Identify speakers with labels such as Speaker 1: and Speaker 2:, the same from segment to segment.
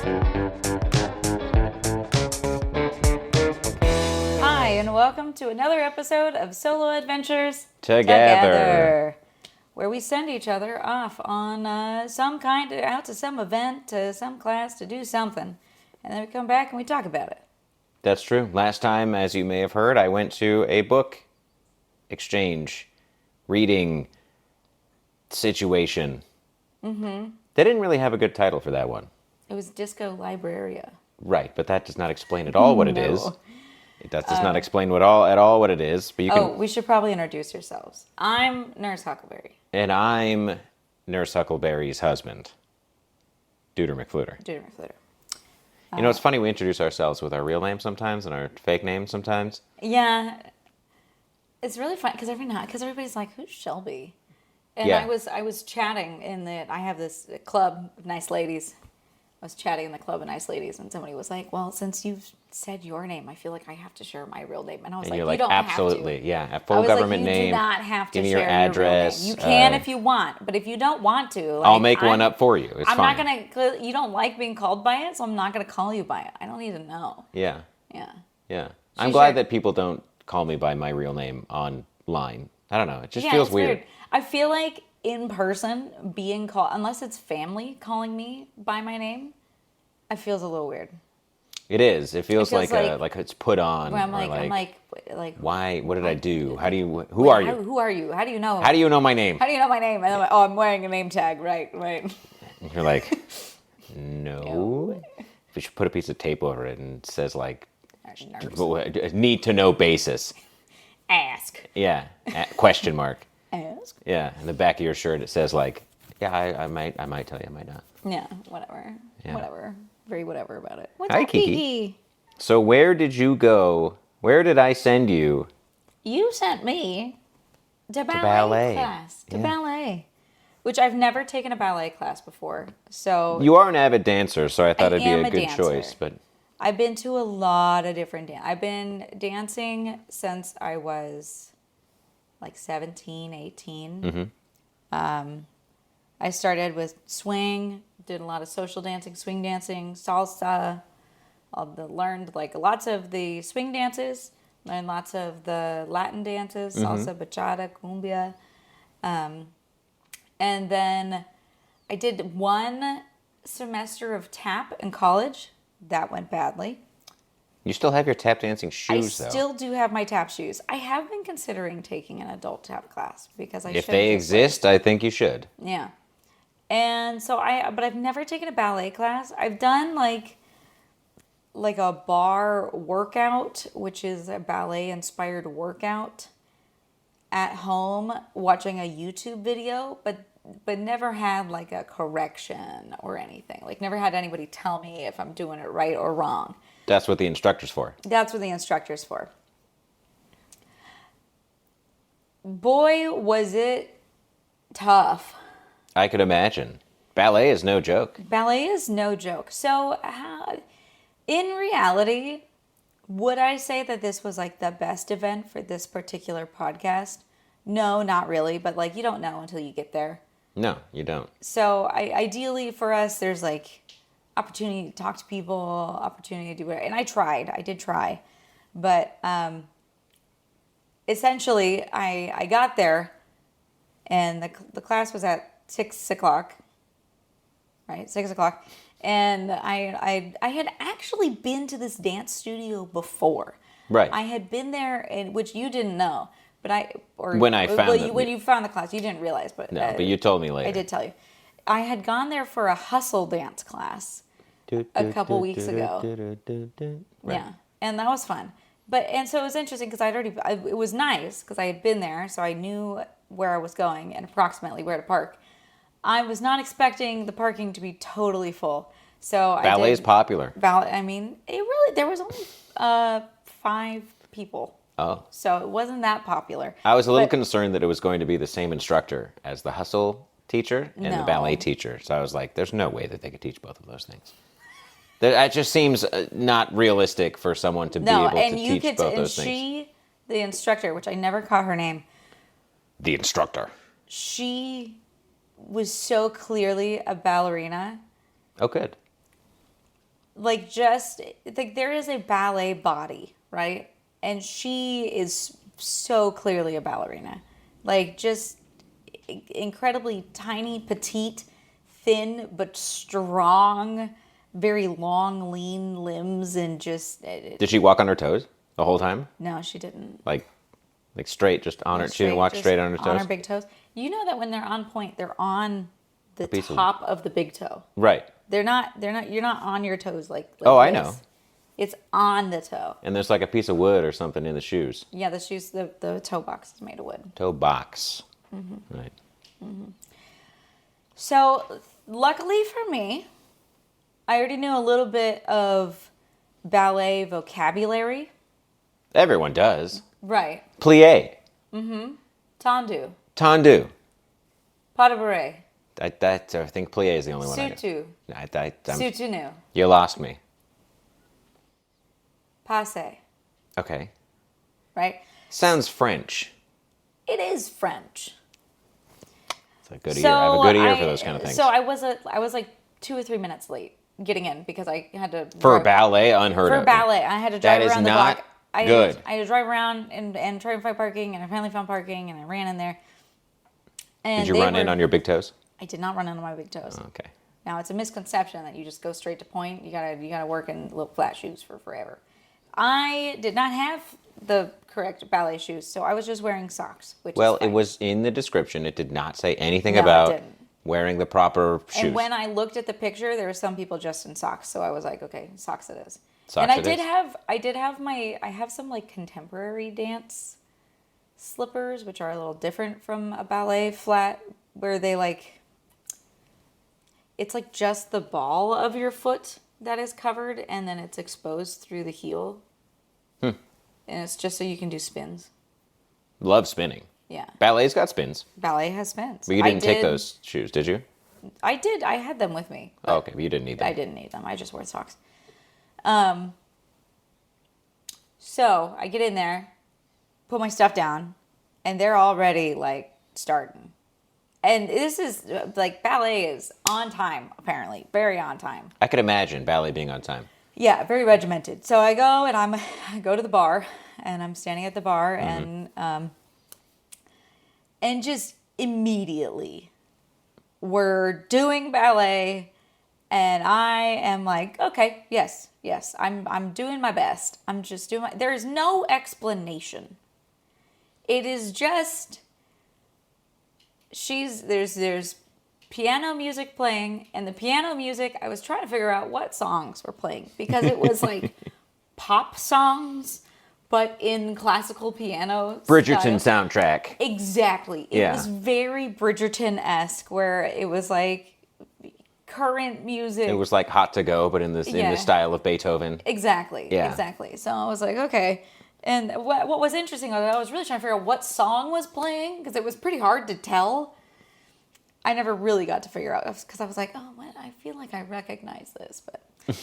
Speaker 1: Hi, and welcome to another episode of Solo Adventures
Speaker 2: Together.
Speaker 1: where we send each other off on out to some event, to some class, to do something, and then we come back and we talk about it.
Speaker 2: That's true. Last time, as you may have heard, I went to a book exchange, reading situation. Mm-hmm. They didn't really have a good title for that one.
Speaker 1: It was Disco Libraria.
Speaker 2: Right, but that does not explain at all what it
Speaker 1: No.
Speaker 2: is. It does not explain at all what it is. But you can.
Speaker 1: We should probably introduce yourselves. I'm Nurse Huckleberry.
Speaker 2: And I'm Nurse Huckleberry's husband, Dooder McFluter.
Speaker 1: Dooder McFluter.
Speaker 2: You know, it's funny we introduce ourselves with our real name sometimes and our fake name sometimes.
Speaker 1: Yeah, it's really fun because everybody's like, "Who's Shelby?" And
Speaker 2: Yeah.
Speaker 1: I was chatting I have this club of nice ladies. I was chatting in the club of nice ladies, and somebody was like, "Well, since you've said your name, I feel like I have to share my real name." And I was
Speaker 2: And
Speaker 1: like,
Speaker 2: you're
Speaker 1: "You
Speaker 2: like,
Speaker 1: don't
Speaker 2: absolutely,
Speaker 1: have to."
Speaker 2: yeah, a
Speaker 1: I
Speaker 2: full
Speaker 1: was
Speaker 2: government
Speaker 1: like, you
Speaker 2: name.
Speaker 1: do not have to
Speaker 2: give me
Speaker 1: share
Speaker 2: your address.
Speaker 1: Your real name. You can if you want, but if you don't want to, like,
Speaker 2: I'll make one up for you. It's
Speaker 1: I'm
Speaker 2: fine.
Speaker 1: not gonna. You don't like being called by it, so I'm not gonna call you by it. I don't need to know.
Speaker 2: Yeah.
Speaker 1: Yeah.
Speaker 2: Yeah. I'm glad that people don't call me by my real name online. I don't know. It just feels
Speaker 1: it's
Speaker 2: weird.
Speaker 1: I feel like in person being called, unless it's family calling me by my name, it feels a little weird.
Speaker 2: It is. It feels,
Speaker 1: feels
Speaker 2: like it's put on.
Speaker 1: Where I'm
Speaker 2: or
Speaker 1: like,
Speaker 2: why? What did I do? How do you? Who are you?
Speaker 1: Who are you? How do you know?
Speaker 2: How do you know my name?
Speaker 1: How do you know my name? And I'm like, oh, I'm wearing a name tag. Right.
Speaker 2: And you're like, no. We should put a piece of tape over it and it says like, need to know basis.
Speaker 1: Ask.
Speaker 2: Yeah. Question mark.
Speaker 1: Ask.
Speaker 2: Yeah. In the back of your shirt, it says like, yeah, I might tell you, I might not.
Speaker 1: Yeah. Whatever.
Speaker 2: Yeah.
Speaker 1: Whatever. Very whatever about it. What's
Speaker 2: Hi,
Speaker 1: up,
Speaker 2: Kiki. So where did you go? Where did I send you?
Speaker 1: You sent me to
Speaker 2: ballet
Speaker 1: class. To
Speaker 2: Yeah.
Speaker 1: ballet. Which I've never taken a ballet class before. So
Speaker 2: You are an avid dancer, so I thought it'd be
Speaker 1: am
Speaker 2: a
Speaker 1: a
Speaker 2: good
Speaker 1: dancer.
Speaker 2: choice. But
Speaker 1: I've been to a lot of different I've been dancing since I was like 17, 18.
Speaker 2: Mm-hmm.
Speaker 1: I started with swing, did a lot of social dancing, swing dancing, salsa. Learned like lots of the swing dances, learned lots of the Latin dances, salsa, bachata, cumbia. And then I did one semester of tap in college. That went badly.
Speaker 2: you still have your tap dancing shoes, though.
Speaker 1: I still do have my tap shoes. I have been considering taking an adult tap class because I
Speaker 2: If
Speaker 1: should
Speaker 2: they
Speaker 1: just, like-
Speaker 2: exist, I think you should.
Speaker 1: Yeah. And so but I've never taken a ballet class. I've done like a bar workout, which is a ballet inspired workout at home watching a YouTube video, but never had like a correction or anything. Like never had anybody tell me if I'm doing it right or wrong.
Speaker 2: That's what the instructor's for.
Speaker 1: That's what the instructor's for. Boy, was it tough.
Speaker 2: I could imagine. Ballet is no joke.
Speaker 1: Ballet is no joke. So, in reality, would I say that this was like the best event for this particular podcast? No, not really. But like, you don't know until you get there.
Speaker 2: No, you don't.
Speaker 1: So, ideally for us, there's like opportunity to talk to people, opportunity to do it. And I did try. But essentially, I got there and the class was at 6 o'clock. Right, 6 o'clock. And I had actually been to this dance studio before.
Speaker 2: Right.
Speaker 1: I had been there, which you didn't know. But
Speaker 2: When I found
Speaker 1: when you found the class, you didn't realize. But
Speaker 2: No, but you told me later.
Speaker 1: I did tell you. I had gone there for a hustle dance class a couple weeks ago.
Speaker 2: Right.
Speaker 1: Yeah, and that was fun. And so it was interesting because it was nice because I had been there, so I knew where I was going and approximately where to park. I was not expecting the parking to be totally full. So
Speaker 2: Ballet is popular.
Speaker 1: I mean, there was only 5 people.
Speaker 2: Oh.
Speaker 1: So it wasn't that popular.
Speaker 2: I was a little concerned that it was going to be the same instructor as the hustle teacher and the ballet teacher. So I was like, there's no way that they could teach both of those things. That just seems not realistic for someone to be able to teach both those things.
Speaker 1: She, the instructor, which I never caught her name.
Speaker 2: The instructor.
Speaker 1: She was so clearly a ballerina.
Speaker 2: Oh, good.
Speaker 1: like just like there is a ballet body, right? And she is so clearly a ballerina. Like just incredibly tiny, petite, thin but strong, very long, lean limbs, and just
Speaker 2: Did she walk on her toes the whole time?
Speaker 1: no, she didn't.
Speaker 2: Like straight, just on her. She didn't walk
Speaker 1: Just
Speaker 2: straight on her toes.
Speaker 1: On her big toes. You know that when they're on point, they're on the
Speaker 2: piece of-
Speaker 1: top of the big toe.
Speaker 2: Right.
Speaker 1: They're not. You're not on your toes like
Speaker 2: Oh, I
Speaker 1: this.
Speaker 2: know.
Speaker 1: It's on the toe.
Speaker 2: And there's like a piece of wood or something in the shoes.
Speaker 1: Yeah, the shoes. The toe box is made of wood.
Speaker 2: Toe box. Right.
Speaker 1: So, luckily for me, I already knew a little bit of ballet vocabulary.
Speaker 2: Everyone does.
Speaker 1: Right.
Speaker 2: Plie.
Speaker 1: Tendu.
Speaker 2: Tendu.
Speaker 1: Pas de bourrée.
Speaker 2: I think plie is the only one I know.
Speaker 1: Sutu. Soutenu.
Speaker 2: You lost me.
Speaker 1: Passe.
Speaker 2: Okay.
Speaker 1: Right?
Speaker 2: Sounds French.
Speaker 1: It is French.
Speaker 2: It's a good ear. I have a good ear for those kind of things.
Speaker 1: So I was like 2 or 3 minutes late getting in because I had to
Speaker 2: For
Speaker 1: drive-
Speaker 2: ballet, unheard of.
Speaker 1: For ballet, I had to drive
Speaker 2: That is
Speaker 1: around the
Speaker 2: not
Speaker 1: block.
Speaker 2: good.
Speaker 1: I had to drive around and try to find parking, and I finally found parking, and I ran in there. And
Speaker 2: Did you run in on your big toes?
Speaker 1: I did not run in on my big toes.
Speaker 2: Okay.
Speaker 1: Now it's a misconception that you just go straight to point. You gotta work in little flat shoes for forever. I did not have the correct ballet shoes, so I was just wearing socks. Which
Speaker 2: Well,
Speaker 1: is fine.
Speaker 2: it was in the description. It did not say anything
Speaker 1: No, it
Speaker 2: about
Speaker 1: didn't.
Speaker 2: wearing the proper shoes.
Speaker 1: And when I looked at the picture, there were some people just in socks, so I was like, okay, socks it is.
Speaker 2: Socks
Speaker 1: and
Speaker 2: it is.
Speaker 1: I have some like contemporary dance slippers, which are a little different from a ballet flat, where they like, it's like just the ball of your foot that is covered, and then it's exposed through the heel. And it's just so you can do spins.
Speaker 2: Love spinning.
Speaker 1: Yeah.
Speaker 2: Ballet's got spins.
Speaker 1: Ballet has spins.
Speaker 2: But you didn't take those shoes, did you?
Speaker 1: I did. I had them with me.
Speaker 2: Oh, okay, but you didn't need them.
Speaker 1: I didn't need them. I just wore socks. So I get in there, put my stuff down, and they're already like starting. And this is like ballet is on time, apparently. Very on time.
Speaker 2: I could imagine ballet being on time.
Speaker 1: Yeah, very regimented. So I go and I go to the bar, and I'm standing at the bar, and just immediately we're doing ballet, and I am like, okay, yes, I'm doing my best. I'm just doing my. There is no explanation. It is just there's piano music playing, and the piano music, I was trying to figure out what songs were playing because it was like pop songs, but in classical piano
Speaker 2: Bridgerton
Speaker 1: style.
Speaker 2: soundtrack.
Speaker 1: Exactly. It
Speaker 2: Yeah.
Speaker 1: was very Bridgerton-esque, where it was like current music.
Speaker 2: It was like Hot to Go, but in the
Speaker 1: Yeah.
Speaker 2: style of Beethoven.
Speaker 1: Exactly.
Speaker 2: Yeah.
Speaker 1: Exactly. So I was like, okay. And what was interesting was I was really trying to figure out what song was playing because it was pretty hard to tell. I never really got to figure out because I was like, oh, what? I feel like I recognize this, but.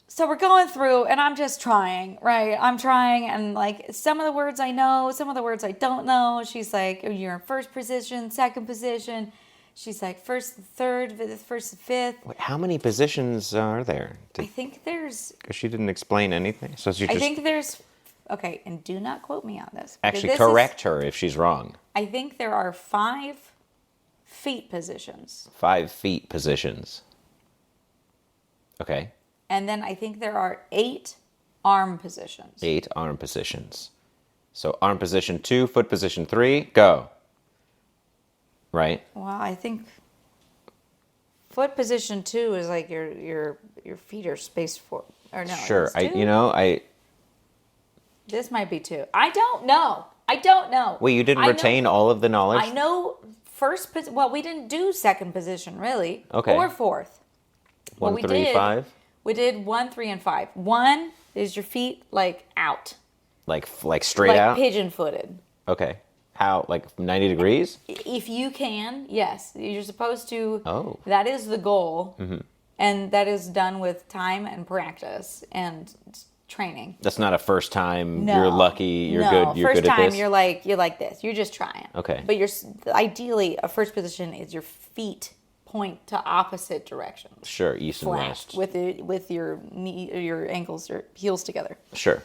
Speaker 1: So we're going through, and I'm just trying, right? I'm trying, and like some of the words I know, some of the words I don't know. She's like, oh, you're in first position, second position. She's like, first, third, first, fifth.
Speaker 2: Wait, how many positions are there?
Speaker 1: I think there's.
Speaker 2: Because she didn't explain anything. So she just
Speaker 1: I think there's. Okay, and do not quote me on this.
Speaker 2: actually correct her if she's wrong.
Speaker 1: I think there are 5 feet positions.
Speaker 2: 5 feet positions. Okay.
Speaker 1: And then I think there are 8 arm positions.
Speaker 2: 8 arm positions. So arm position 2, foot position 3, go. Right?
Speaker 1: Well, I think foot position 2 is like your feet are spaced for, or no?
Speaker 2: Sure.
Speaker 1: it's 2? This might be 2. I don't know.
Speaker 2: Wait, you didn't retain all of the knowledge?
Speaker 1: I know first position. Well, we didn't do second position really.
Speaker 2: Okay.
Speaker 1: Or fourth.
Speaker 2: 1,
Speaker 1: What
Speaker 2: 3, 5?
Speaker 1: We did 1, 3, and 5. 1 is your feet like out,
Speaker 2: Like straight
Speaker 1: like
Speaker 2: out?
Speaker 1: pigeon-footed.
Speaker 2: Okay. How? Like 90 degrees?
Speaker 1: If you can, yes, you're supposed to.
Speaker 2: Oh.
Speaker 1: That is the goal, and that is done with time and practice and training.
Speaker 2: That's not a first time.
Speaker 1: No,
Speaker 2: You're lucky. You're
Speaker 1: no.
Speaker 2: good. You're
Speaker 1: First
Speaker 2: good at
Speaker 1: time,
Speaker 2: this.
Speaker 1: you're like this. You're just trying.
Speaker 2: Okay.
Speaker 1: But ideally, a first position is your feet point to opposite directions.
Speaker 2: Sure, east and
Speaker 1: Flat
Speaker 2: west.
Speaker 1: with your knee, your ankles or heels together.
Speaker 2: Sure.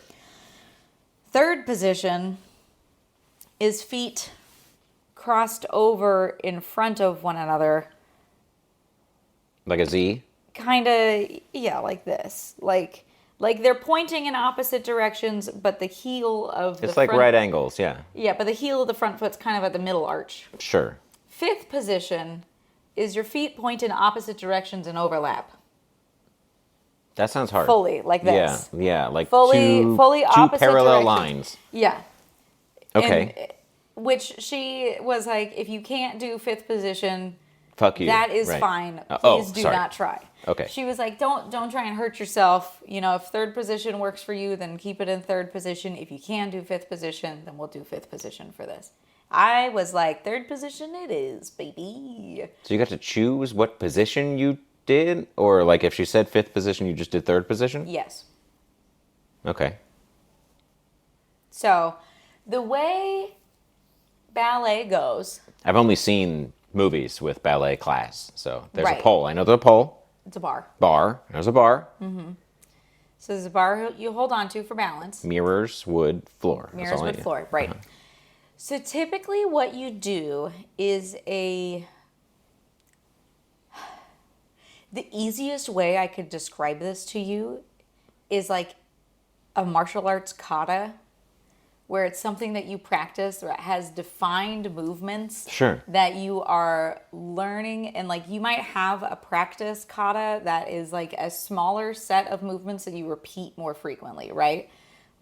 Speaker 1: Third position is feet crossed over in front of one another.
Speaker 2: Like a Z?
Speaker 1: Kind of, yeah, like this. Like they're pointing in opposite directions, but the heel of the
Speaker 2: It's like
Speaker 1: front...
Speaker 2: right angles, yeah.
Speaker 1: Yeah, but the heel of the front foot's kind of at the middle arch.
Speaker 2: Sure.
Speaker 1: Fifth position is your feet point in opposite directions and overlap.
Speaker 2: That sounds hard.
Speaker 1: Fully, like this.
Speaker 2: Yeah, like
Speaker 1: Fully
Speaker 2: two
Speaker 1: opposite
Speaker 2: parallel
Speaker 1: directions.
Speaker 2: lines.
Speaker 1: Yeah.
Speaker 2: Okay.
Speaker 1: And, which she was like, if you can't do fifth position,
Speaker 2: Fuck you.
Speaker 1: that is
Speaker 2: Right.
Speaker 1: fine.
Speaker 2: Oh,
Speaker 1: Please do
Speaker 2: sorry.
Speaker 1: not try.
Speaker 2: Okay.
Speaker 1: She was like, don't try and hurt yourself. You know, if third position works for you, then keep it in third position. If you can do fifth position, then we'll do fifth position for this. I was like, third position it is, baby.
Speaker 2: So you got to choose what position you did? Or like if she said fifth position, you just did third position?
Speaker 1: Yes.
Speaker 2: Okay.
Speaker 1: So the way ballet goes,
Speaker 2: I've only seen movies with ballet class. So there's
Speaker 1: Right.
Speaker 2: a pole. I know there's a pole.
Speaker 1: it's a bar.
Speaker 2: Bar. There's a bar.
Speaker 1: So there's a bar you hold on to for balance.
Speaker 2: Mirrors, wood, floor. That's
Speaker 1: Mirrors
Speaker 2: all I
Speaker 1: with
Speaker 2: need.
Speaker 1: floor, right. So typically what you do is the easiest way I could describe this to you is like a martial arts kata, where it's something that you practice that has defined movements
Speaker 2: Sure.
Speaker 1: that you are learning. And like you might have a practice kata that is like a smaller set of movements that you repeat more frequently, right?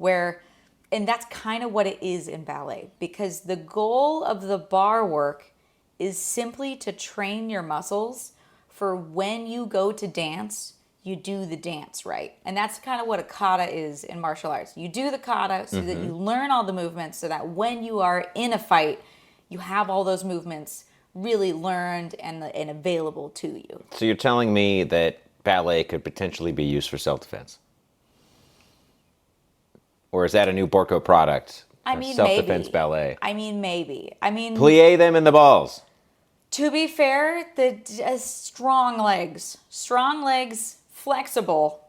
Speaker 1: And that's kind of what it is in ballet, because the goal of the bar work is simply to train your muscles for when you go to dance, you do the dance right. And that's kind of what a kata is in martial arts. You do the kata so that you learn all the movements so that when you are in a fight, you have all those movements really learned and available to you.
Speaker 2: So you're telling me that ballet could potentially be used for self-defense? Or is that a new Borco product?
Speaker 1: I mean,
Speaker 2: self-defense
Speaker 1: maybe.
Speaker 2: ballet.
Speaker 1: I mean, maybe. I mean,
Speaker 2: Plie them in the balls.
Speaker 1: to be fair, strong legs, flexible,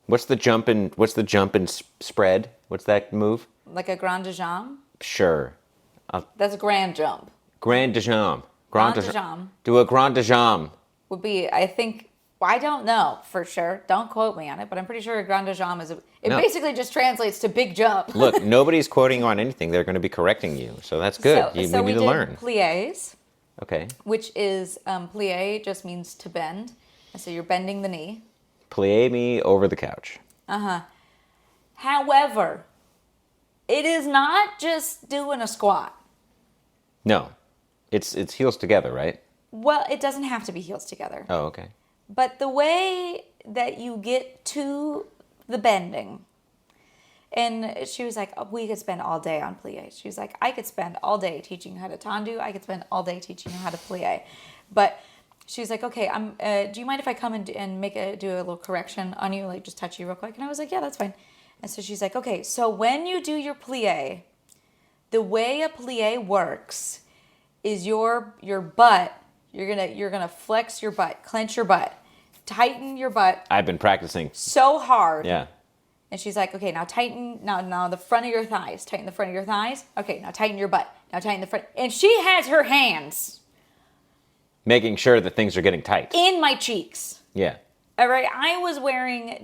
Speaker 2: What's the jump and spread? What's that move?
Speaker 1: like a grand de jambe.
Speaker 2: Sure.
Speaker 1: That's a grand jump.
Speaker 2: Grand de jambe.
Speaker 1: Grand de jambe
Speaker 2: Do a grand de jambe.
Speaker 1: would be, I think, I don't know for sure. Don't quote me on it, but I'm pretty sure a grand de jambe is
Speaker 2: No.
Speaker 1: basically just translates to big jump.
Speaker 2: Look, nobody's quoting you on anything. They're going to be correcting you. So that's good.
Speaker 1: So
Speaker 2: we
Speaker 1: we
Speaker 2: need to
Speaker 1: did
Speaker 2: learn.
Speaker 1: pliés,
Speaker 2: Okay.
Speaker 1: which is plié just means to bend. And so you're bending the knee.
Speaker 2: Plie me over the couch.
Speaker 1: However, it is not just doing a squat.
Speaker 2: No. It's heels together, right?
Speaker 1: Well, it doesn't have to be heels together.
Speaker 2: Oh, okay.
Speaker 1: But the way that you get to the bending, and she was like, oh, we could spend all day on plie. She was like, I could spend all day teaching you how to tendu. I could spend all day teaching you how to plie. But she was like, okay, do you mind if I come and do a little correction on you, like just touch you real quick? And I was like, yeah, that's fine. And so she's like, okay, so when you do your plie, the way a plie works is your butt, you're gonna flex your butt, clench your butt, tighten your butt
Speaker 2: I've been practicing.
Speaker 1: so hard.
Speaker 2: Yeah.
Speaker 1: And she's like, okay, now tighten, now the front of your thighs. Tighten the front of your thighs. Okay, now tighten your butt. Now tighten the front. And she has her hands
Speaker 2: Making sure that things are getting tight.
Speaker 1: in my cheeks.
Speaker 2: Yeah.
Speaker 1: All right, I was wearing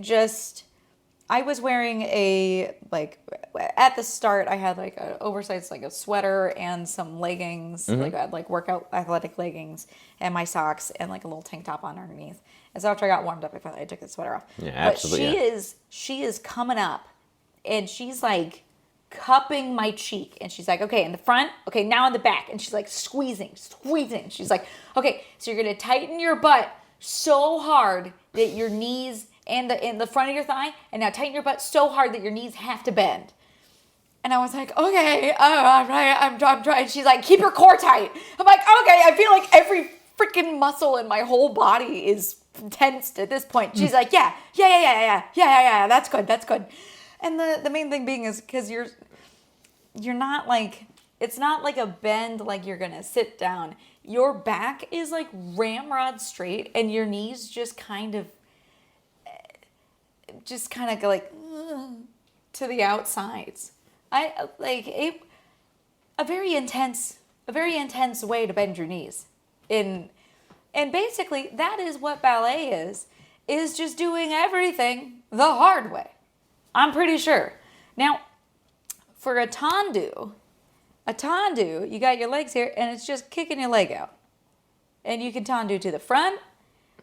Speaker 1: at the start, I had like an oversized, like a sweater and some leggings, like I had like workout athletic leggings and my socks and like a little tank top on underneath. And so after I got warmed up, I took the sweater off.
Speaker 2: Yeah, absolutely,
Speaker 1: But she is coming up and she's like cupping my cheek and she's like, okay, in the front, okay, now in the back. And she's like squeezing. She's like, okay, so you're going to tighten your butt so hard that your knees and the front of your thigh, and now tighten your butt so hard that your knees have to bend. And I was like, okay, I'm trying. She's like, keep your core tight. I'm like, okay, I feel like every freaking muscle in my whole body is tensed at this point. She's like, yeah, that's good. And the main thing being is because you're not like, it's not like a bend like you're gonna sit down. your back is like ramrod straight and your knees just kind of go like to the outsides. I like a very intense way to bend your knees. And basically that is what ballet is just doing everything the hard way. I'm pretty sure. Now, for a tendu, you got your legs here and it's just kicking your leg out. And you can tendu to the front,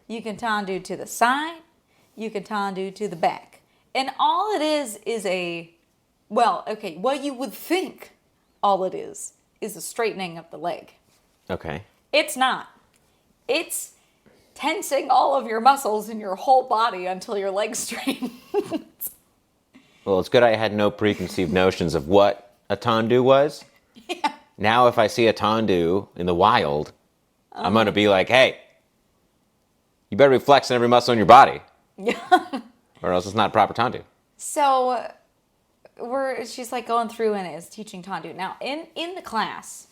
Speaker 1: you can tendu to the side, you can tendu to the back. And all it is what you would think all it is a straightening of the leg.
Speaker 2: Okay.
Speaker 1: It's not. It's tensing all of your muscles in your whole body until your legs straighten.
Speaker 2: Well, it's good I had no preconceived notions of what a tendu was.
Speaker 1: Yeah.
Speaker 2: Now if I see a tendu in the wild, I'm going to be like, hey, you better be flexing every muscle in your body.
Speaker 1: Yeah.
Speaker 2: Or else it's not proper tendu.
Speaker 1: So she's like going through and is teaching tendu. Now in the class,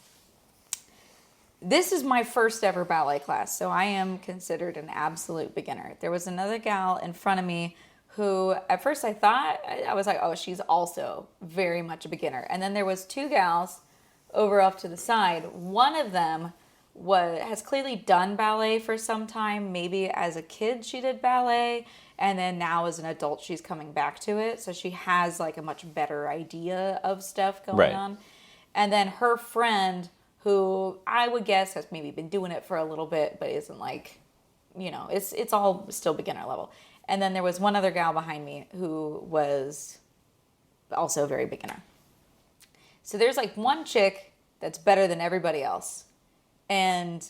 Speaker 1: this is my first ever ballet class, so I am considered an absolute beginner. There was another gal in front of me who at first I was like, oh, she's also very much a beginner. And then there was two gals over off to the side. One of them has clearly done ballet for some time. Maybe as a kid she did ballet, and then now as an adult she's coming back to it. So she has like a much better idea of stuff going on. And then her friend, who I would guess has maybe been doing it for a little bit, but isn't like, it's all still beginner level. And then there was one other gal behind me who was also very beginner. So there's like one chick that's better than everybody else. And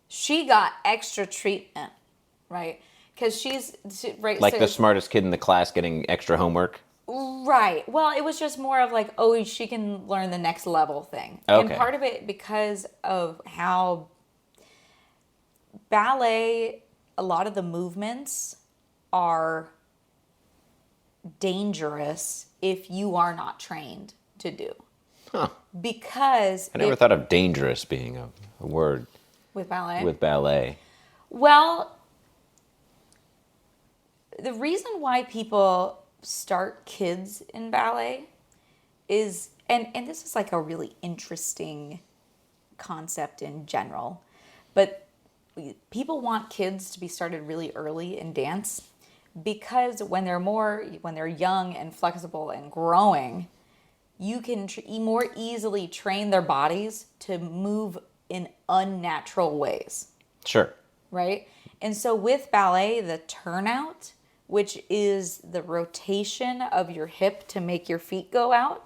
Speaker 1: she got extra treatment, right? Because she's, right?
Speaker 2: Like
Speaker 1: so,
Speaker 2: the smartest kid in the class getting extra homework?
Speaker 1: Right. Well, it was just more of like, oh, she can learn the next level thing.
Speaker 2: Okay.
Speaker 1: And part of it because of how ballet, a lot of the movements are dangerous if you are not trained to do.
Speaker 2: Huh.
Speaker 1: Because
Speaker 2: I never thought of dangerous being a word
Speaker 1: with ballet.
Speaker 2: with ballet.
Speaker 1: Well, the reason why people start kids in ballet is, and this is like a really interesting concept in general, but people want kids to be started really early in dance because when they're young and flexible and growing, you can more easily train their bodies to move in unnatural ways.
Speaker 2: Sure.
Speaker 1: Right? And so with ballet, the turnout, which is the rotation of your hip to make your feet go out,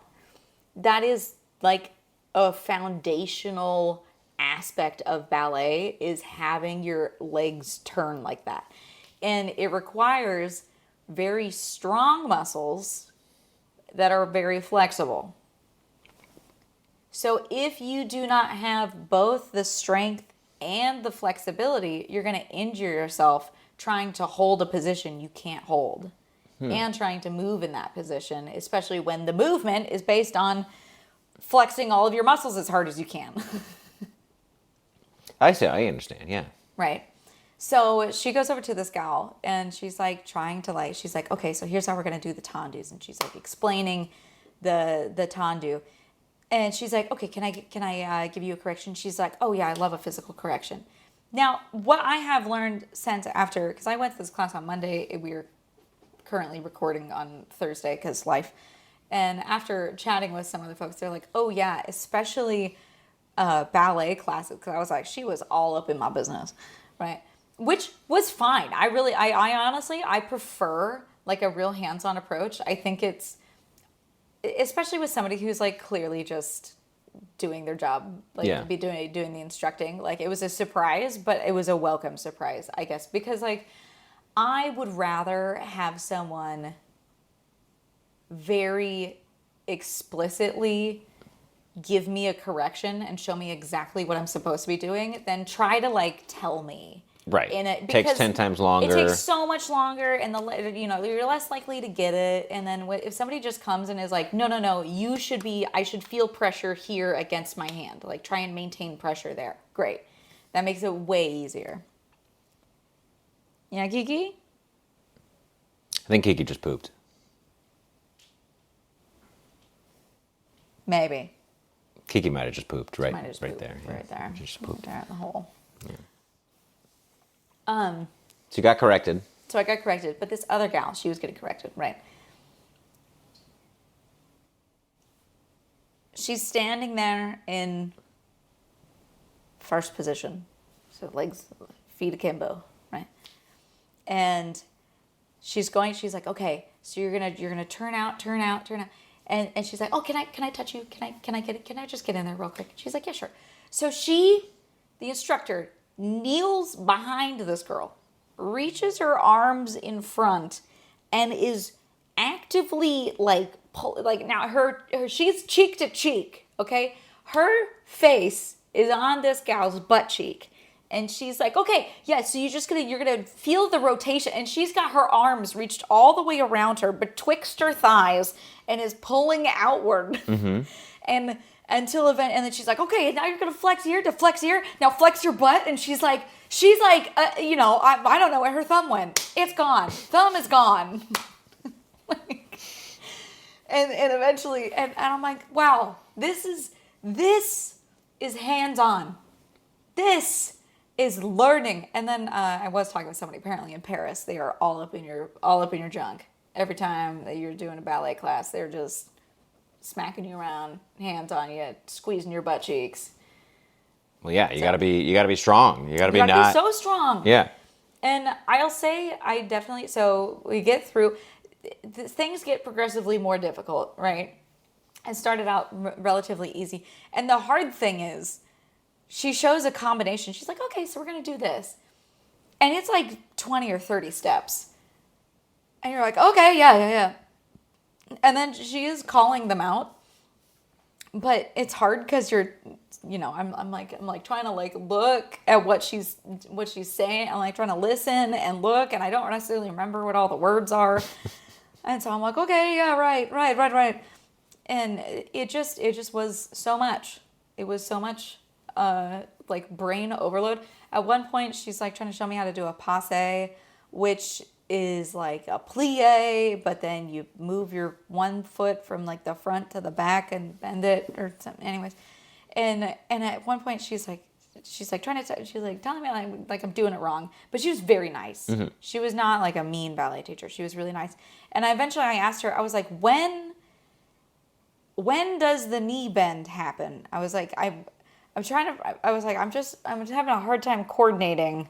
Speaker 1: that is like a foundational aspect of ballet, is having your legs turn like that. And it requires very strong muscles that are very flexible. So if you do not have both the strength and the flexibility, you're going to injure yourself trying to hold a position you can't hold and trying to move in that position, especially when the movement is based on flexing all of your muscles as hard as you can.
Speaker 2: I see. I understand. Yeah.
Speaker 1: Right. So she goes over to this gal and she's like she's like, okay, so here's how we're going to do the tendus. And she's like explaining the tendu. And she's like, okay, can I give you a correction? She's like, oh yeah, I love a physical correction. Now, what I have learned since after, because I went to this class on Monday, we are currently recording on Thursday because life. And after chatting with some of the folks, they're like, oh yeah, especially ballet classes. Because I was like, she was all up in my business, right? Which was fine. I honestly, I prefer like a real hands-on approach. I think it's, especially with somebody who's like clearly just doing their job, like be doing the instructing. Like it was a surprise, but it was a welcome surprise, I guess, because like I would rather have someone very explicitly give me a correction and show me exactly what I'm supposed to be doing than try to like tell me
Speaker 2: Right.
Speaker 1: in it.
Speaker 2: Takes 10 times longer.
Speaker 1: It takes so much longer, and you're less likely to get it. And then if somebody just comes and is like, no, I should feel pressure here against my hand. Like, try and maintain pressure there. Great. That makes it way easier. Yeah, Kiki?
Speaker 2: I think Kiki just pooped.
Speaker 1: Maybe.
Speaker 2: Kiki might have just pooped right
Speaker 1: Pooped
Speaker 2: there.
Speaker 1: Right there.
Speaker 2: Just pooped.
Speaker 1: There in the hole.
Speaker 2: Yeah. So you got corrected.
Speaker 1: So I got corrected, but this other gal, she was getting corrected, right? She's standing there in first position, so legs, feet akimbo, right? And she's like, okay, so you're gonna turn out, and she's like, oh, can I touch you? Can I just get in there real quick? She's like, yeah, sure. So the instructor, kneels behind this girl, reaches her arms in front, and is actively now she's cheek to cheek, okay? Her face is on this gal's butt cheek. And she's like, okay, yeah, so you're gonna feel the rotation. And she's got her arms reached all the way around her, betwixt her thighs, and is pulling outward. Mm-hmm. And then she's like, okay, now you're gonna flex here to flex here. Now flex your butt. And she's like, I don't know where her thumb went. It's gone. Thumb is gone. and eventually, and I'm like, wow, this is hands-on. This is learning. And then I was talking with somebody apparently in Paris. They are all up in your junk. Every time that you're doing a ballet class, they're just smacking you around, hands on you, squeezing your butt cheeks.
Speaker 2: Well, yeah, you gotta be strong. You gotta be
Speaker 1: so strong.
Speaker 2: Yeah.
Speaker 1: And I'll say so we get through, things get progressively more difficult, right? It started out relatively easy. And the hard thing is, she shows a combination. She's like, okay, so we're going to do this. And it's like 20 or 30 steps. And you're like, okay, yeah. And then she is calling them out. But it's hard because I'm like trying to look at what she's saying. I'm like trying to listen and look, and I don't necessarily remember what all the words are. And so I'm like, okay, yeah, right. And it just was so much. It was so much brain overload. At one point, she's like trying to show me how to do a passe, which is like a plie, but then you move your one foot from like the front to the back and bend it or something. Anyways, and at one point she's like telling me I'm doing it wrong, but she was very nice. Mm-hmm. She was not like a mean ballet teacher. She was really nice. And I asked her, I was like, when does the knee bend happen? I was like, I'm having a hard time coordinating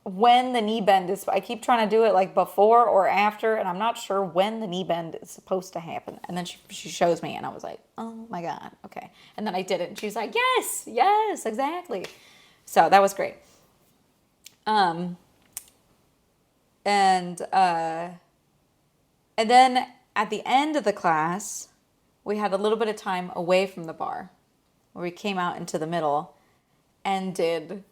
Speaker 1: when the knee bend is. I keep trying to do it like before or after, and I'm not sure when the knee bend is supposed to happen. And then she shows me, and I was like, oh my God, okay. And then I did it, and she's like, yes, exactly. So that was great. And then at the end of the class, we had a little bit of time away from the bar, where we came out into the middle and did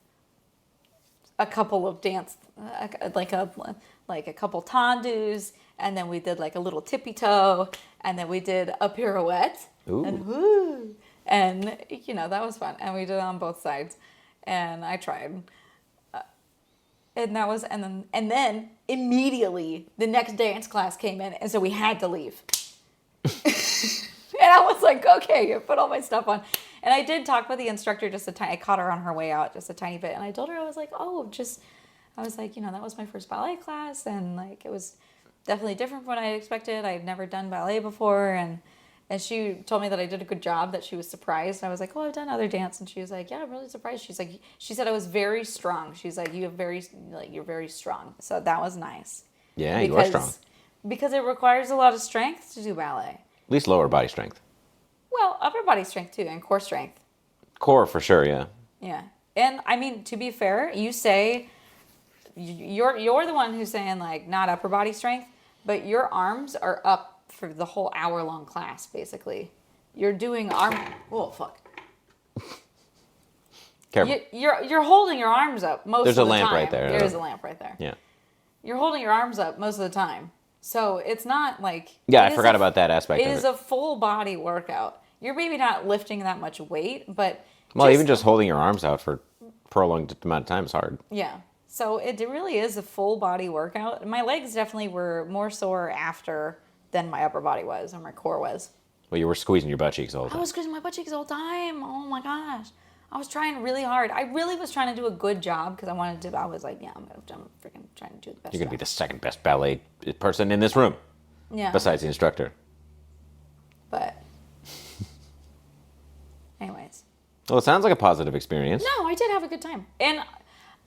Speaker 1: a couple of dance, like a couple tendus, and then we did like a little tippy toe, and then we did a pirouette. Ooh. And woo, and that was fun, and we did it on both sides, and I tried, and then immediately the next dance class came in, and so we had to leave. And I was like, okay, I put all my stuff on. And I did talk with the instructor I caught her on her way out just a tiny bit. And I told her, I was like, that was my first ballet class. And like, it was definitely different from what I expected. I had never done ballet before. And she told me that I did a good job, that she was surprised. And I was like, oh, I've done other dance. And she was like, yeah, I'm really surprised. She said I was very strong. She's like, you're very strong. So that was nice.
Speaker 2: Yeah, you are strong.
Speaker 1: Because it requires a lot of strength to do ballet.
Speaker 2: At least lower body strength.
Speaker 1: Well, upper body strength too, and core strength.
Speaker 2: Core for sure, yeah.
Speaker 1: Yeah, and I mean, to be fair, you say you're the one who's saying like not upper body strength, but your arms are up for the whole hour-long class. Basically, you're doing arm. Oh fuck!
Speaker 2: Careful.
Speaker 1: You're holding your arms up most
Speaker 2: There's
Speaker 1: of
Speaker 2: a
Speaker 1: the time.
Speaker 2: lamp right there.
Speaker 1: There is a lamp right there.
Speaker 2: Yeah.
Speaker 1: You're holding your arms up most of the time. So it's not like...
Speaker 2: Yeah, I forgot about that aspect of it.
Speaker 1: It is a full body workout. You're maybe not lifting that much weight, but...
Speaker 2: Well, even just holding your arms out for prolonged amount of time is hard.
Speaker 1: Yeah. So it really is a full body workout. My legs definitely were more sore after than my upper body was or my core was.
Speaker 2: Well, you were squeezing your butt cheeks all the
Speaker 1: I
Speaker 2: time.
Speaker 1: was squeezing my butt cheeks all the time. Oh my gosh. I was trying really hard. I really was trying to do a good job because I was like, yeah, I'm freaking trying to do the best
Speaker 2: You're going to be
Speaker 1: job.
Speaker 2: the second best ballet person in this room.
Speaker 1: Yeah.
Speaker 2: Besides the instructor.
Speaker 1: But anyways.
Speaker 2: Well, it sounds like a positive experience.
Speaker 1: No, I did have a good time. And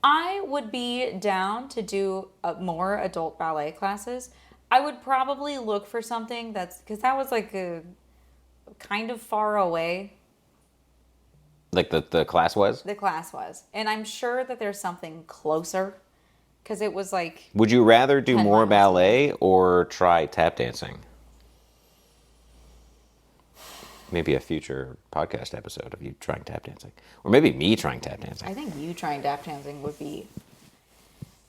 Speaker 1: I would be down to do more adult ballet classes. I would probably look for something because that was like a kind of far away.
Speaker 2: Like the class was?
Speaker 1: The class was. And I'm sure that there's something closer because it was like...
Speaker 2: Would you rather do
Speaker 1: 10
Speaker 2: more
Speaker 1: miles.
Speaker 2: ballet or try tap dancing? Maybe a future podcast episode of you trying tap dancing. Or maybe me trying tap dancing.
Speaker 1: I think you trying tap dancing would be...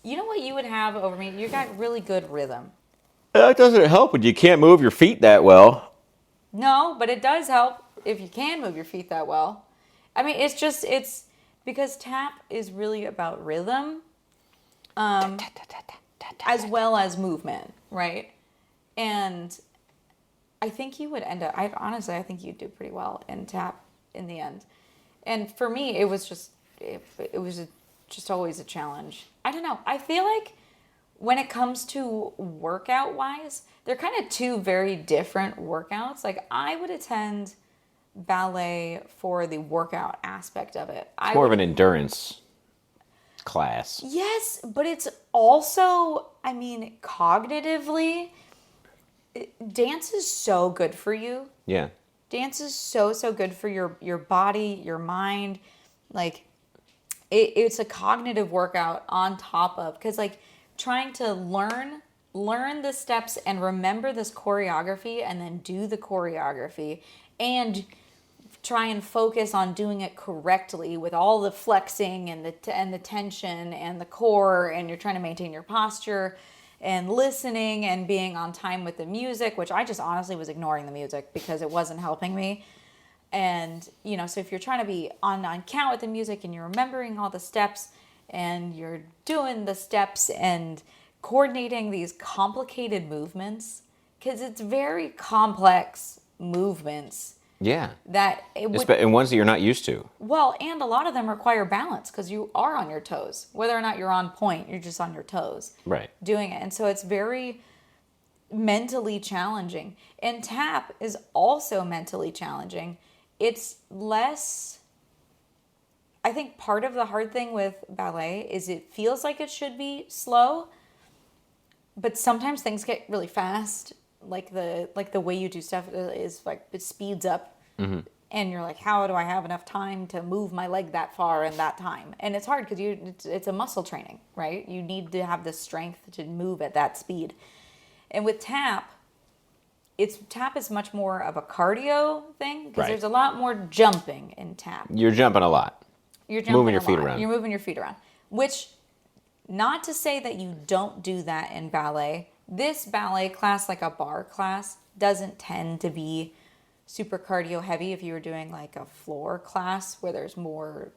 Speaker 1: You know what you would have over me? You got really good rhythm.
Speaker 2: That doesn't help when you can't move your feet that well.
Speaker 1: No, but it does help if you can move your feet that well. I mean, it's because tap is really about rhythm, as well as movement, right? And I think you would end up, I think you'd do pretty well in tap in the end. And for me, it was just always a challenge. I don't know. I feel like when it comes to workout wise, they're kind of two very different workouts. Like I would attend ballet for the workout aspect of it.
Speaker 2: It's more of an endurance class.
Speaker 1: Yes, but it's also, I mean, cognitively, dance is so good for you.
Speaker 2: Yeah.
Speaker 1: Dance is so good for your body, your mind. Like, it's a cognitive workout on top of, because like trying to learn the steps and remember this choreography and then do the choreography and try and focus on doing it correctly with all the flexing and the tension and the core, and you're trying to maintain your posture and listening and being on time with the music, which I just honestly was ignoring the music because it wasn't helping me. And, you know, so if you're trying to be on count with the music and you're remembering all the steps and you're doing the steps and coordinating these complicated movements, because it's very complex movements.
Speaker 2: Yeah.
Speaker 1: That it would,
Speaker 2: and ones that you're not used to.
Speaker 1: well, and a lot of them require balance because you are on your toes. Whether or not you're on point, you're just on your toes.
Speaker 2: Right.
Speaker 1: Doing it. And so it's very mentally challenging. And tap is also mentally challenging. It's less... I think part of the hard thing with ballet is it feels like it should be slow, but sometimes things get really fast. Like the way you do stuff is like it speeds up, and you're like, how do I have enough time to move my leg that far in that time? And it's hard because it's a muscle training, right? You need to have the strength to move at that speed. And with tap is much more of a cardio thing because there's a lot more jumping in tap.
Speaker 2: You're jumping a lot.
Speaker 1: You're jumping
Speaker 2: moving your feet around.
Speaker 1: You're moving your feet around, which, not to say that you don't do that in ballet. This ballet class, like a bar class, doesn't tend to be super cardio heavy. If you were doing like a floor class where there's more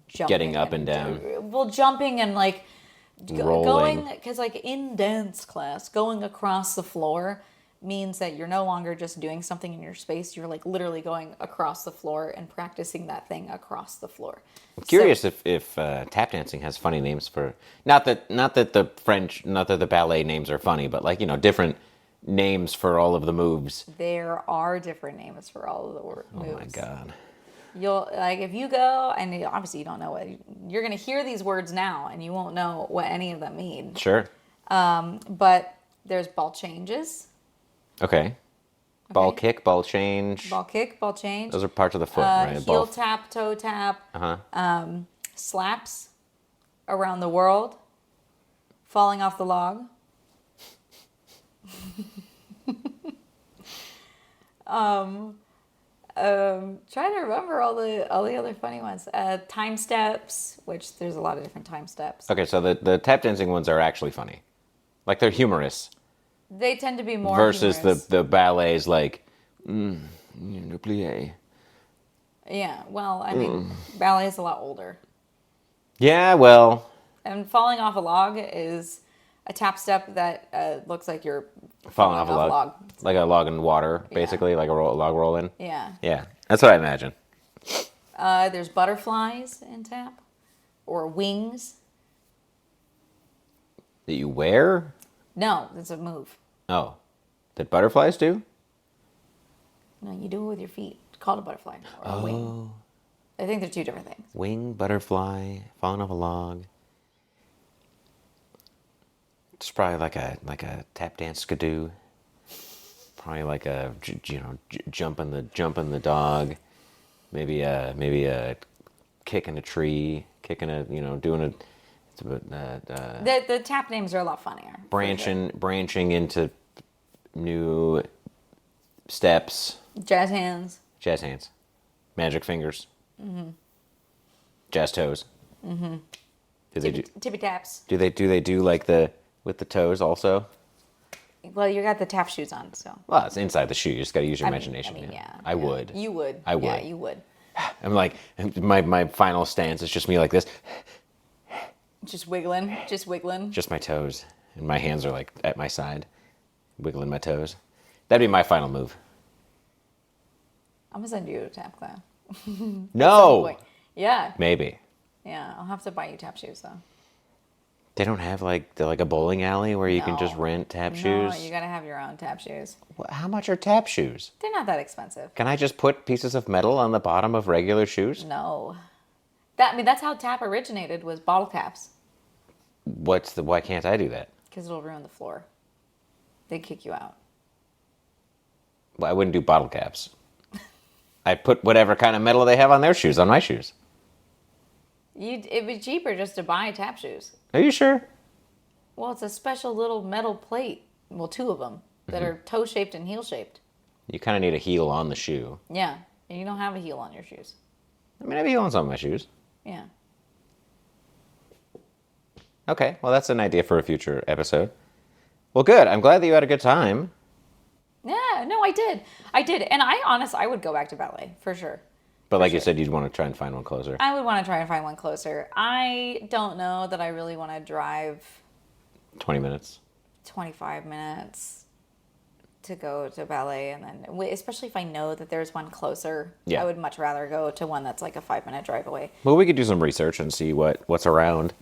Speaker 1: jumping,
Speaker 2: Getting up and down.
Speaker 1: Well, jumping and like
Speaker 2: Rolling.
Speaker 1: going, because like in dance class, going across the floor means that you're no longer just doing something in your space. You're like literally going across the floor and practicing that thing across the floor.
Speaker 2: I'm curious if tap dancing has funny names for not that the ballet names are funny, but like, you know, different names for all of the moves.
Speaker 1: There are different names for all of the moves.
Speaker 2: Oh my god.
Speaker 1: You'll like if you go and obviously you don't know what you're going to hear these words now and you won't know what any of them mean.
Speaker 2: Sure.
Speaker 1: But there's ball changes.
Speaker 2: Okay. Ball kick, ball change.
Speaker 1: Ball kick, ball change.
Speaker 2: Those are parts of the foot, right?
Speaker 1: Heel tap, toe tap. Slaps around the world. Falling off the log. Trying to remember all the other funny ones. Time steps, which there's a lot of different time steps.
Speaker 2: Okay, so the tap dancing ones are actually funny. Like, they're humorous.
Speaker 1: They tend to be more
Speaker 2: versus
Speaker 1: humorous.
Speaker 2: the ballets like, plie.
Speaker 1: Yeah, well, I mean, ballet is a lot older.
Speaker 2: Yeah, well,
Speaker 1: And falling off a log is a tap step that looks like you're
Speaker 2: falling off a log. Like a log in water, basically, like a log rolling.
Speaker 1: Yeah.
Speaker 2: Yeah, that's what I imagine.
Speaker 1: There's butterflies in tap, or wings.
Speaker 2: That you wear?
Speaker 1: No, it's a move.
Speaker 2: Oh. That butterflies do?
Speaker 1: No, you do it with your feet. It's called a butterfly or a wing. I think they're two different things.
Speaker 2: Wing, butterfly, falling off a log. It's probably like a tap dance skidoo. Probably like a jumping the dog. Maybe a kick in a tree, doing a
Speaker 1: The tap names are a lot funnier.
Speaker 2: branching into new steps.
Speaker 1: Jazz hands.
Speaker 2: Jazz hands, magic fingers, jazz toes.
Speaker 1: Tippy taps.
Speaker 2: Do they do like the with the toes also?
Speaker 1: Well, you got the tap shoes on, so.
Speaker 2: Well, it's inside the shoe. You just got to use your
Speaker 1: I mean,
Speaker 2: imagination.
Speaker 1: yeah.
Speaker 2: I would.
Speaker 1: You would.
Speaker 2: I would.
Speaker 1: Yeah, you would.
Speaker 2: I'm like, my final stance is just me like this,
Speaker 1: Just wiggling. Just wiggling.
Speaker 2: just my toes, and my hands are like at my side, wiggling my toes. That'd be my final move.
Speaker 1: I'm gonna send you to a tap class.
Speaker 2: No,
Speaker 1: Yeah.
Speaker 2: maybe
Speaker 1: Yeah, I'll have to buy you tap shoes though.
Speaker 2: they don't have like a bowling alley where you can just
Speaker 1: No.
Speaker 2: rent tap
Speaker 1: No,
Speaker 2: shoes.
Speaker 1: you gotta have your own tap shoes.
Speaker 2: How much are tap shoes?
Speaker 1: They're not that expensive.
Speaker 2: Can I just put pieces of metal on the bottom of regular shoes?
Speaker 1: No. That's how tap originated, was bottle caps.
Speaker 2: Why can't I do that?
Speaker 1: Because it'll ruin the floor. They'd kick you out.
Speaker 2: Well, I wouldn't do bottle caps. I'd put whatever kind of metal they have on their shoes on my shoes.
Speaker 1: It'd be cheaper just to buy tap shoes.
Speaker 2: Are you sure?
Speaker 1: Well, it's a special little metal plate. Well, two of them that are toe shaped and heel shaped.
Speaker 2: You kind of need a heel on the shoe.
Speaker 1: Yeah, and you don't have a heel on your shoes.
Speaker 2: I mean, I have a heel on some of my shoes.
Speaker 1: Yeah.
Speaker 2: Okay, well, that's an idea for a future episode. Well, good. I'm glad that you had a good time.
Speaker 1: Yeah, no, I did. And I would go back to ballet for sure.
Speaker 2: But like you said, you'd want to try and find one closer.
Speaker 1: I would want to try and find one closer. I don't know that I really want to drive
Speaker 2: 20 minutes.
Speaker 1: 25 minutes to go to ballet, and then especially if I know that there's one closer.
Speaker 2: Yeah.
Speaker 1: I would much rather go to one that's like a 5-minute drive away.
Speaker 2: Well, we could do some research and see what's around.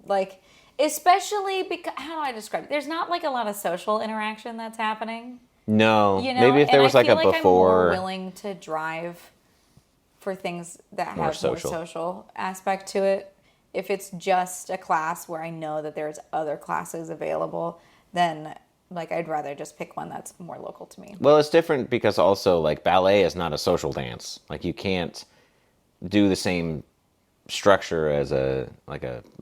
Speaker 1: Like, especially because, how do I describe it? There's not like a lot of social interaction that's happening.
Speaker 2: No,
Speaker 1: You know,
Speaker 2: maybe if there
Speaker 1: and
Speaker 2: was
Speaker 1: I
Speaker 2: like
Speaker 1: feel
Speaker 2: a
Speaker 1: like
Speaker 2: before.
Speaker 1: I'm more willing to drive for things that have more social aspect to it. If it's just a class where I know that there's other classes available, then like I'd rather just pick one that's more local to me.
Speaker 2: Well, it's different because also like ballet is not a social dance. Like you can't do the same structure as a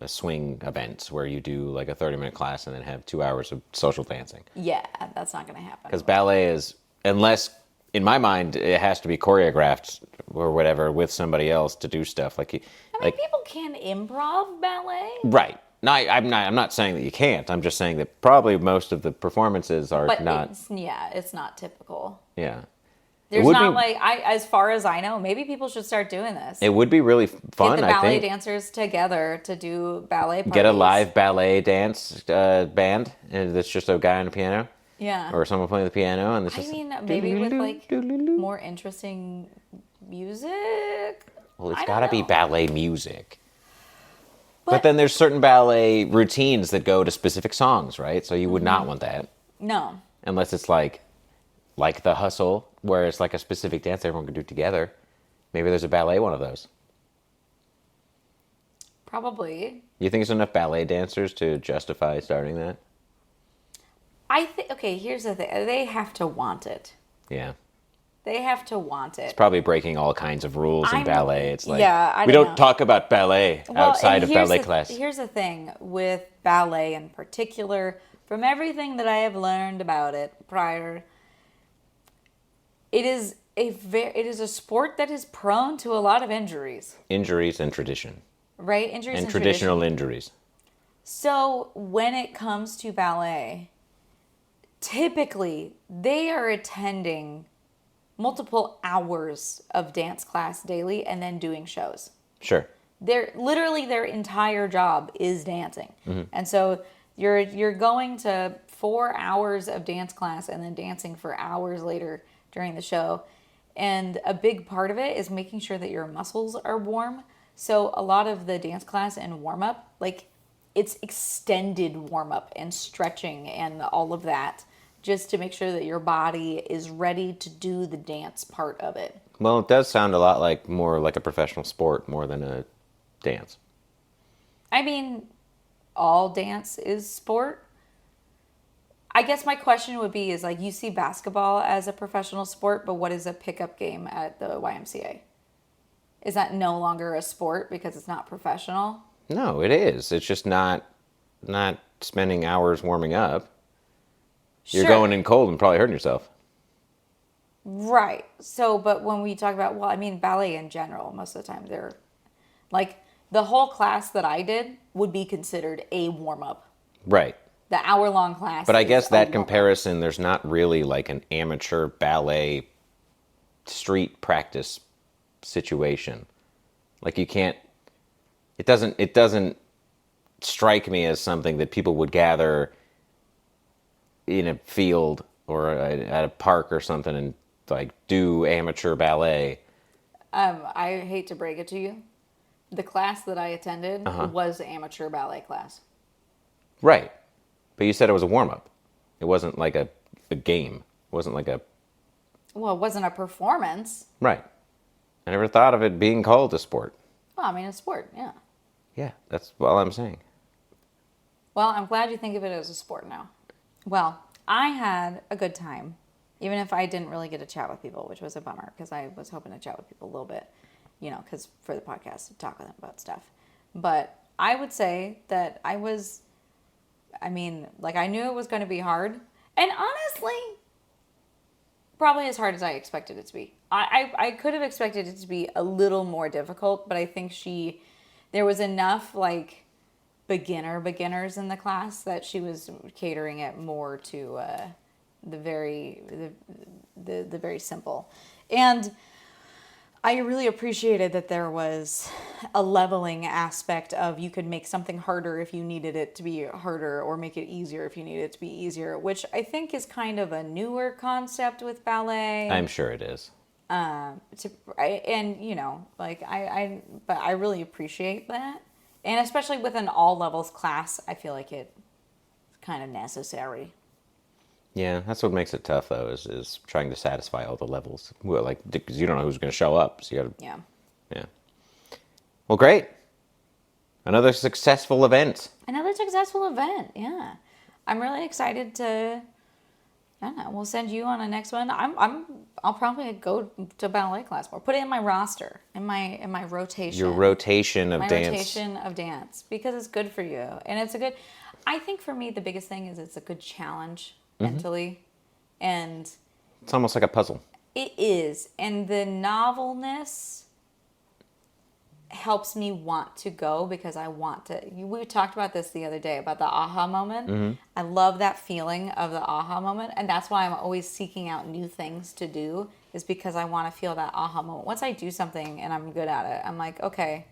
Speaker 2: swing event where you do like a 30-minute class and then have 2 hours of social dancing.
Speaker 1: Yeah, that's not going to happen.
Speaker 2: Because ballet is, unless in my mind it has to be choreographed or whatever with somebody else to do stuff like you.
Speaker 1: I mean, people can improv ballet.
Speaker 2: Right. No, I'm not saying that you can't. I'm just saying that probably most of the performances are not.
Speaker 1: It's not typical.
Speaker 2: Yeah.
Speaker 1: There's not as far as I know, maybe people should start doing this.
Speaker 2: It would be really fun,
Speaker 1: Get the
Speaker 2: I
Speaker 1: ballet
Speaker 2: think.
Speaker 1: dancers together to do ballet parties.
Speaker 2: Get a live ballet dance band, and that's just a guy on a piano.
Speaker 1: Yeah.
Speaker 2: Or someone playing the piano, and this is.
Speaker 1: Maybe with like more interesting music.
Speaker 2: Well, it's
Speaker 1: I
Speaker 2: got
Speaker 1: don't
Speaker 2: to be
Speaker 1: know.
Speaker 2: ballet music. But then there's certain ballet routines that go to specific songs, right? So you would not want that.
Speaker 1: No.
Speaker 2: Unless it's like the hustle, where it's like a specific dance everyone can do together. Maybe there's a ballet one of those.
Speaker 1: Probably.
Speaker 2: You think there's enough ballet dancers to justify starting that?
Speaker 1: I think. Okay, here's the thing. They have to want it.
Speaker 2: Yeah.
Speaker 1: They have to want it.
Speaker 2: It's probably breaking all kinds of rules in ballet. It's like,
Speaker 1: I
Speaker 2: we
Speaker 1: don't
Speaker 2: don't
Speaker 1: know.
Speaker 2: talk about ballet outside of ballet class.
Speaker 1: Here's the thing with ballet in particular, from everything that I have learned about it prior, it is it is a sport that is prone to a lot of injuries,
Speaker 2: Injuries and tradition.
Speaker 1: right? Injuries
Speaker 2: And
Speaker 1: and
Speaker 2: traditional
Speaker 1: tradition.
Speaker 2: injuries.
Speaker 1: So when it comes to ballet, typically they are attending multiple hours of dance class daily and then doing shows.
Speaker 2: Sure.
Speaker 1: Their entire job is dancing. And so you're going to 4 hours of dance class and then dancing for hours later during the show. And a big part of it is making sure that your muscles are warm. So a lot of the dance class and warm up, like it's extended warm up and stretching and all of that, just to make sure that your body is ready to do the dance part of it.
Speaker 2: Well, it does sound a lot like more like a professional sport more than a dance.
Speaker 1: I mean, all dance is sport. I guess my question would be is like you see basketball as a professional sport, but what is a pickup game at the YMCA? Is that no longer a sport because it's not professional?
Speaker 2: No, it is. It's just not spending hours warming up. You're
Speaker 1: Sure.
Speaker 2: going in cold and probably hurting yourself.
Speaker 1: Right. So, but when we talk about, well, I mean, ballet in general, most of the time they're like the whole class that I did would be considered a warm up.
Speaker 2: Right.
Speaker 1: The hour-long class.
Speaker 2: But I
Speaker 1: is
Speaker 2: guess
Speaker 1: a
Speaker 2: that
Speaker 1: warm-up.
Speaker 2: comparison, there's not really like an amateur ballet street practice situation. Like you can't, it doesn't strike me as something that people would gather in a field or at a park or something and like do amateur ballet.
Speaker 1: I hate to break it to you. The class that I attended was amateur ballet class.
Speaker 2: Right. But you said it was a warm-up. It wasn't like a game. It wasn't like a...
Speaker 1: Well, it wasn't a performance.
Speaker 2: Right. I never thought of it being called a sport.
Speaker 1: Well, I mean, a sport, yeah.
Speaker 2: Yeah, that's all I'm saying.
Speaker 1: Well, I'm glad you think of it as a sport now. Well, I had a good time, even if I didn't really get to chat with people, which was a bummer because I was hoping to chat with people a little bit, because for the podcast to talk with them about stuff. But I would say that I knew it was going to be hard. And honestly, probably as hard as I expected it to be. I could have expected it to be a little more difficult, but I think there was enough like beginners in the class that she was catering it more to the very simple. And I really appreciated that there was a leveling aspect of you could make something harder if you needed it to be harder or make it easier if you needed it to be easier, which I think is kind of a newer concept with ballet.
Speaker 2: I'm sure it is.
Speaker 1: But I really appreciate that. And especially with an all levels class, I feel like it's kind of necessary.
Speaker 2: Yeah, that's what makes it tough, though, is trying to satisfy all the levels. Well, like, because you don't know who's going to show up, so you got to...
Speaker 1: Yeah.
Speaker 2: Yeah. Well, great. Another successful event.
Speaker 1: Another successful event, yeah. I'm really excited to... I don't know. We'll send you on a next one. I'll probably go to ballet class more. Put it in my roster, in my rotation.
Speaker 2: Your rotation of
Speaker 1: my
Speaker 2: dance.
Speaker 1: rotation of dance, because it's good for you, and it's a good. I think for me the biggest thing is it's a good challenge mentally, and
Speaker 2: It's almost like a puzzle.
Speaker 1: it is, and the novelness helps me want to go because I want to. We talked about this the other day about the aha moment. I love that feeling of the aha moment, and that's why I'm always seeking out new things to do, is because I want to feel that aha moment. Once I do something and I'm good at it, I'm like, okay,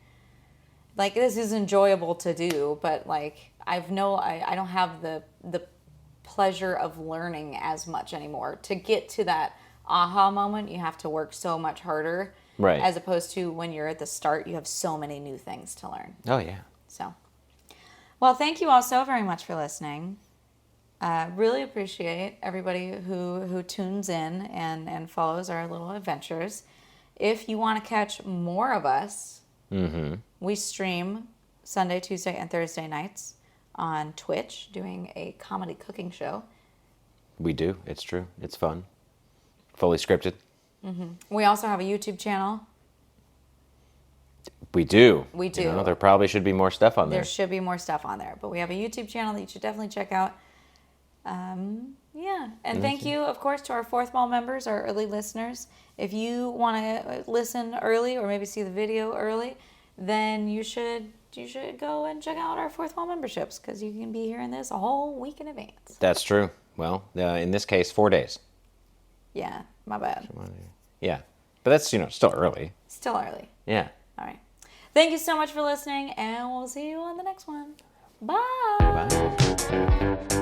Speaker 1: like this is enjoyable to do, but like I don't have the pleasure of learning as much anymore. To get to that aha moment, you have to work so much harder.
Speaker 2: Right.
Speaker 1: As opposed to when you're at the start, you have so many new things to learn.
Speaker 2: Oh, yeah.
Speaker 1: So, well, thank you all so very much for listening. Really appreciate everybody who tunes in and follows our little adventures. If you want to catch more of us, we stream Sunday, Tuesday, and Thursday nights on Twitch doing a comedy cooking show.
Speaker 2: We do. It's true. It's fun. Fully scripted.
Speaker 1: We also have a YouTube channel.
Speaker 2: We do.
Speaker 1: We do.
Speaker 2: There probably should be more stuff on there.
Speaker 1: There should be more stuff on there, but we have a YouTube channel that you should definitely check out. Yeah. And thank you, of course, to our fourth mall members, our early listeners. If you want to listen early or maybe see the video early, then you should go and check out our fourth wall memberships because you can be hearing this a whole week in advance.
Speaker 2: That's true. Well, in this case, 4 days.
Speaker 1: Yeah, my bad.
Speaker 2: Yeah, but that's still early.
Speaker 1: Still early.
Speaker 2: Yeah.
Speaker 1: All right. Thank you so much for listening, and we'll see you on the next one. Bye.
Speaker 2: Bye.